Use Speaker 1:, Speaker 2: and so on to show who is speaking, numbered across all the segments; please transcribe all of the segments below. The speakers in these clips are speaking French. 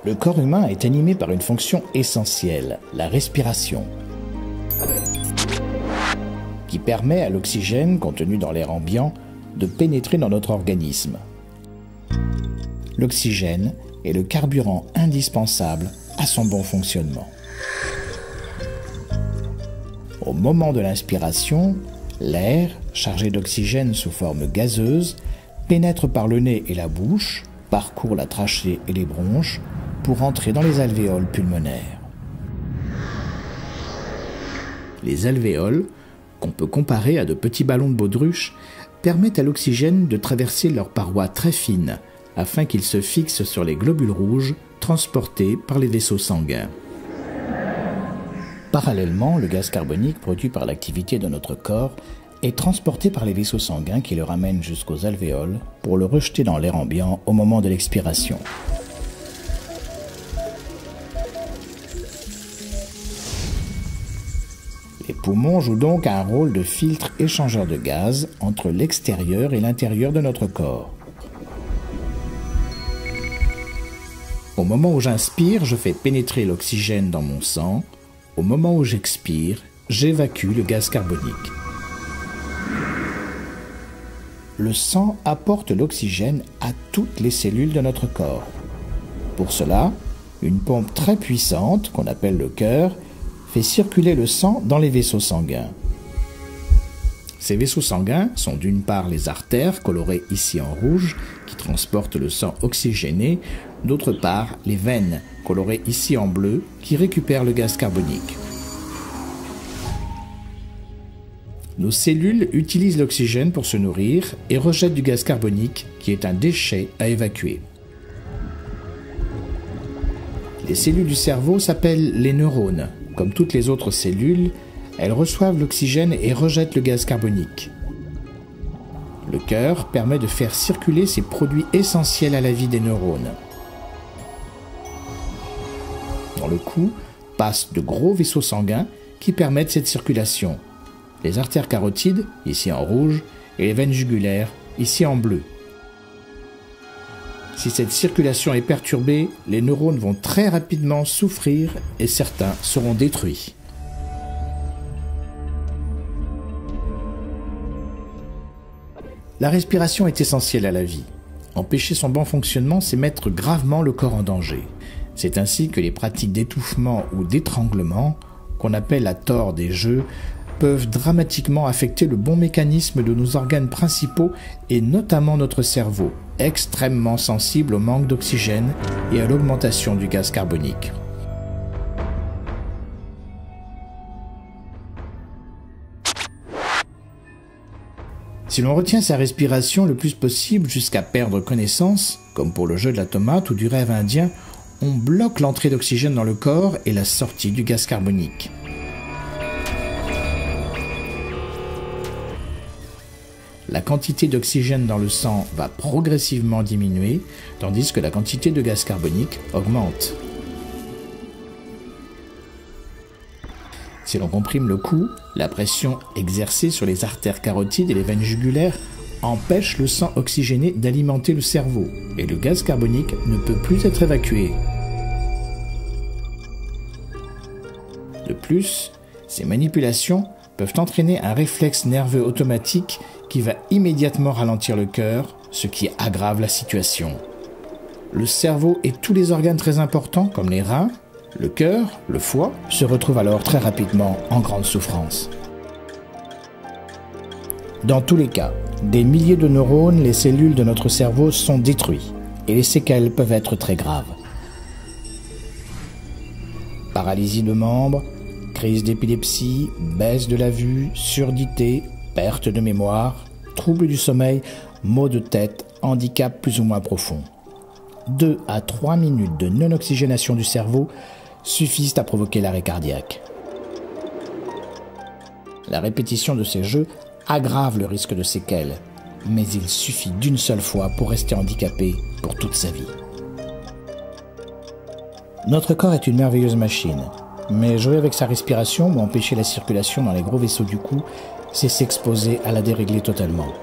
Speaker 1: Le corps humain est animé par une fonction essentielle, la respiration, qui permet à l'oxygène contenu dans l'air ambiant de pénétrer dans notre organisme. L'oxygène est le carburant indispensable à son bon fonctionnement. Au moment de l'inspiration, l'air, chargé d'oxygène sous forme gazeuse, pénètre par le nez et la bouche, parcourt la trachée et les bronches pour entrer dans les alvéoles pulmonaires. Les alvéoles, qu'on peut comparer à de petits ballons de baudruche, permettent à l'oxygène de traverser leurs parois très fines afin qu'il se fixe sur les globules rouges transportés par les vaisseaux sanguins. Parallèlement, le gaz carbonique produit par l'activité de notre corps est transporté par les vaisseaux sanguins qui le ramènent jusqu'aux alvéoles pour le rejeter dans l'air ambiant au moment de l'expiration. Les poumons jouent donc un rôle de filtre échangeur de gaz entre l'extérieur et l'intérieur de notre corps. Au moment où j'inspire, je fais pénétrer l'oxygène dans mon sang. Au moment où j'expire, j'évacue le gaz carbonique. Le sang apporte l'oxygène à toutes les cellules de notre corps. Pour cela, une pompe très puissante, qu'on appelle le cœur, fait circuler le sang dans les vaisseaux sanguins. Ces vaisseaux sanguins sont d'une part les artères, colorées ici en rouge, qui transportent le sang oxygéné, d'autre part les veines, colorées ici en bleu, qui récupèrent le gaz carbonique. Nos cellules utilisent l'oxygène pour se nourrir et rejettent du gaz carbonique, qui est un déchet à évacuer. Les cellules du cerveau s'appellent les neurones. Comme toutes les autres cellules, elles reçoivent l'oxygène et rejettent le gaz carbonique. Le cœur permet de faire circuler ces produits essentiels à la vie des neurones. Dans le cou passent de gros vaisseaux sanguins qui permettent cette circulation. Les artères carotides, ici en rouge, et les veines jugulaires, ici en bleu. Si cette circulation est perturbée, les neurones vont très rapidement souffrir et certains seront détruits. La respiration est essentielle à la vie. Empêcher son bon fonctionnement, c'est mettre gravement le corps en danger. C'est ainsi que les pratiques d'étouffement ou d'étranglement, qu'on appelle à tort des jeux, peuvent dramatiquement affecter le bon mécanisme de nos organes principaux et notamment notre cerveau, extrêmement sensible au manque d'oxygène et à l'augmentation du gaz carbonique. Si l'on retient sa respiration le plus possible jusqu'à perdre connaissance, comme pour le jeu de la tomate ou du rêve indien, on bloque l'entrée d'oxygène dans le corps et la sortie du gaz carbonique. La quantité d'oxygène dans le sang va progressivement diminuer, tandis que la quantité de gaz carbonique augmente. Si l'on comprime le cou, la pression exercée sur les artères carotides et les veines jugulaires empêche le sang oxygéné d'alimenter le cerveau, et le gaz carbonique ne peut plus être évacué. De plus, ces manipulations peuvent entraîner un réflexe nerveux automatique qui va immédiatement ralentir le cœur, ce qui aggrave la situation. Le cerveau et tous les organes très importants, comme les reins, le cœur, le foie, se retrouvent alors très rapidement en grande souffrance. Dans tous les cas, des milliers de neurones, les cellules de notre cerveau sont détruites et les séquelles peuvent être très graves. Paralysie de membres, crise d'épilepsie, baisse de la vue, surdité, perte de mémoire, troubles du sommeil, maux de tête, handicap plus ou moins profond. 2 à 3 minutes de non-oxygénation du cerveau suffisent à provoquer l'arrêt cardiaque. La répétition de ces jeux aggrave le risque de séquelles, mais il suffit d'une seule fois pour rester handicapé pour toute sa vie. Notre corps est une merveilleuse machine, mais jouer avec sa respiration ou empêcher la circulation dans les gros vaisseaux du cou, c'est s'exposer à la dérégler totalement,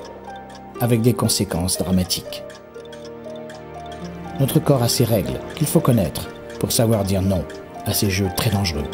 Speaker 1: avec des conséquences dramatiques. Notre corps a ses règles qu'il faut connaître pour savoir dire non à ces jeux très dangereux.